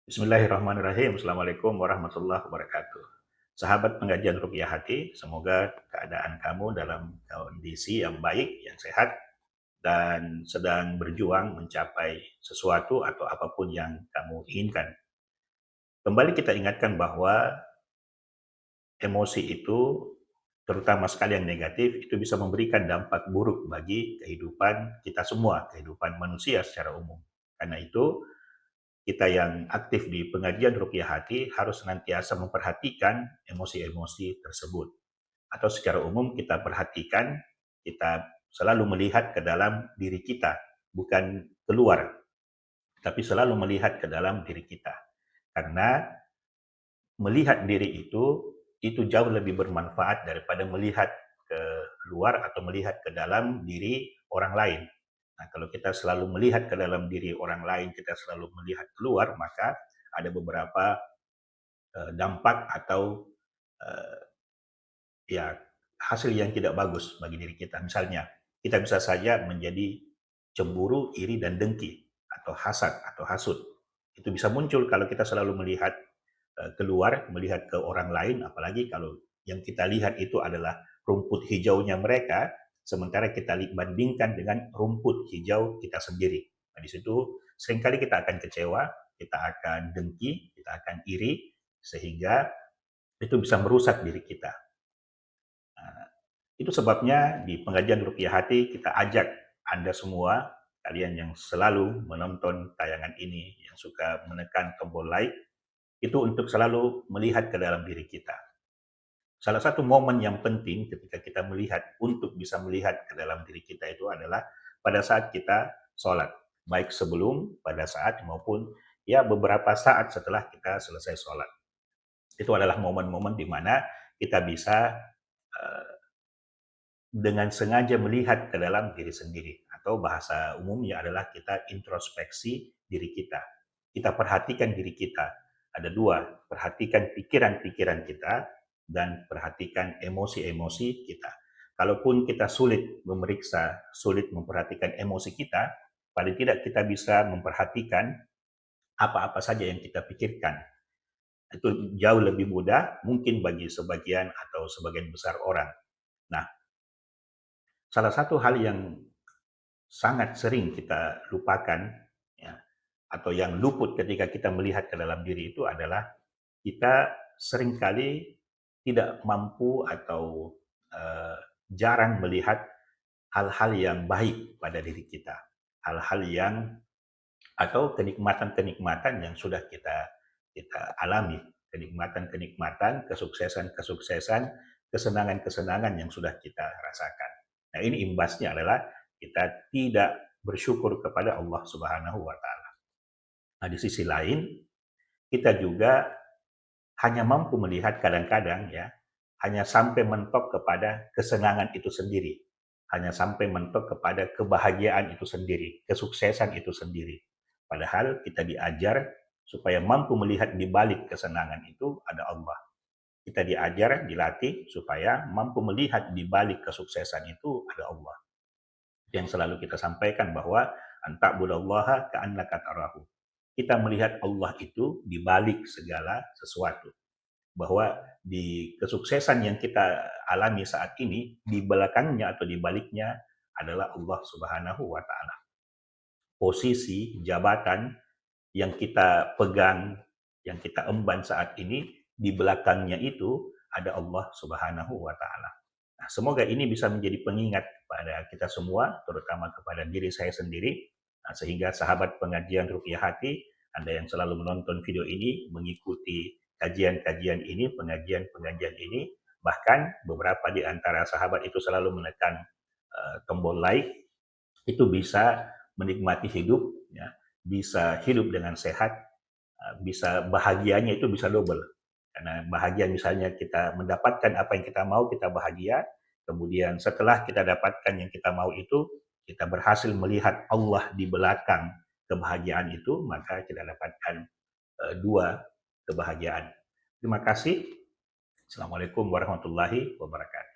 Bismillahirrahmanirrahim. Assalamualaikum warahmatullahi wabarakatuh. Sahabat pengajian Ruqyah Hati, semoga keadaan kamu dalam kondisi yang baik, yang sehat, dan sedang berjuang mencapai sesuatu atau apapun yang kamu inginkan. Kembali kita ingatkan bahwa emosi itu, terutama sekali yang negatif, itu bisa memberikan dampak buruk bagi kehidupan kita semua, kehidupan manusia secara umum. Karena itu, kita yang aktif di pengajian Ruqyah Hati harus senantiasa memperhatikan emosi-emosi tersebut. Atau secara umum kita perhatikan, kita selalu melihat ke dalam diri kita, bukan keluar, tapi selalu melihat ke dalam diri kita. Karena melihat diri itu jauh lebih bermanfaat daripada melihat ke luar atau melihat ke dalam diri orang lain. Nah, kalau kita selalu melihat ke dalam diri orang lain, kita selalu melihat keluar, maka ada beberapa dampak atau eh, ya hasil yang tidak bagus bagi diri kita. Misalnya, kita bisa saja menjadi cemburu, iri, dan dengki, atau hasad, atau hasut. Itu bisa muncul kalau kita selalu melihat keluar, melihat ke orang lain, apalagi kalau yang kita lihat itu adalah rumput hijaunya mereka, sementara kita bandingkan dengan rumput hijau kita sendiri. Nah, di situ seringkali kita akan kecewa, kita akan dengki, kita akan iri, sehingga itu bisa merusak diri kita. Nah, itu sebabnya di pengajian Ruqyah Hati kita ajak Anda semua, kalian yang selalu menonton tayangan ini, yang suka menekan tombol like, itu untuk selalu melihat ke dalam diri kita. Salah satu momen yang penting ketika kita melihat, untuk bisa melihat ke dalam diri kita itu adalah pada saat kita sholat. Baik sebelum, pada saat, maupun ya beberapa saat setelah kita selesai sholat. Itu adalah momen-momen di mana kita bisa uh, dengan sengaja melihat ke dalam diri sendiri, atau bahasa umumnya adalah kita introspeksi diri kita. Kita perhatikan diri kita. Ada dua, perhatikan pikiran-pikiran kita dan perhatikan emosi-emosi kita. Kalaupun kita sulit memeriksa, sulit memperhatikan emosi kita, paling tidak kita bisa memperhatikan apa-apa saja yang kita pikirkan. Itu jauh lebih mudah mungkin bagi sebagian atau sebagian besar orang. Nah, salah satu hal yang sangat sering kita lupakan, ya, atau yang luput ketika kita melihat ke dalam diri itu adalah kita seringkali tidak mampu atau eh, jarang melihat hal-hal yang baik pada diri kita, hal-hal yang atau kenikmatan-kenikmatan yang sudah kita alami, kenikmatan-kenikmatan, kesuksesan-kesuksesan, kesenangan-kesenangan yang sudah kita rasakan. Nah, ini imbasnya adalah kita tidak bersyukur kepada Allah Subhanahu wa taala. Nah, di sisi lain, kita juga hanya mampu melihat kadang-kadang, ya, hanya sampai mentok kepada kesenangan itu sendiri. Hanya sampai mentok kepada kebahagiaan itu sendiri, kesuksesan itu sendiri. Padahal kita diajar supaya mampu melihat di balik kesenangan itu ada Allah. Kita diajar, dilatih supaya mampu melihat di balik kesuksesan itu ada Allah. Yang selalu kita sampaikan bahwa anta'budallaha ka'annaka tarahu. Kita melihat Allah itu di balik segala sesuatu. Bahwa di kesuksesan yang kita alami saat ini, di belakangnya atau di baliknya adalah Allah Subhanahu wa taala. Posisi, jabatan yang kita pegang, yang kita emban saat ini, di belakangnya itu ada Allah Subhanahu wa taala. Nah, semoga ini bisa menjadi pengingat kepada kita semua, terutama kepada diri saya sendiri, sehingga sahabat pengajian Ruqyah Hati, Anda yang selalu menonton video ini, mengikuti kajian-kajian ini, pengajian-pengajian ini, bahkan beberapa di antara sahabat itu selalu menekan tombol like, itu bisa menikmati hidup, ya, bisa hidup dengan sehat, bisa bahagianya itu bisa double. Karena bahagia misalnya kita mendapatkan apa yang kita mau, kita bahagia. Kemudian setelah kita dapatkan yang kita mau itu, kita berhasil melihat Allah di belakang kebahagiaan itu, maka kita dapatkan dua kebahagiaan. Terima kasih. Assalamualaikum warahmatullahi wabarakatuh.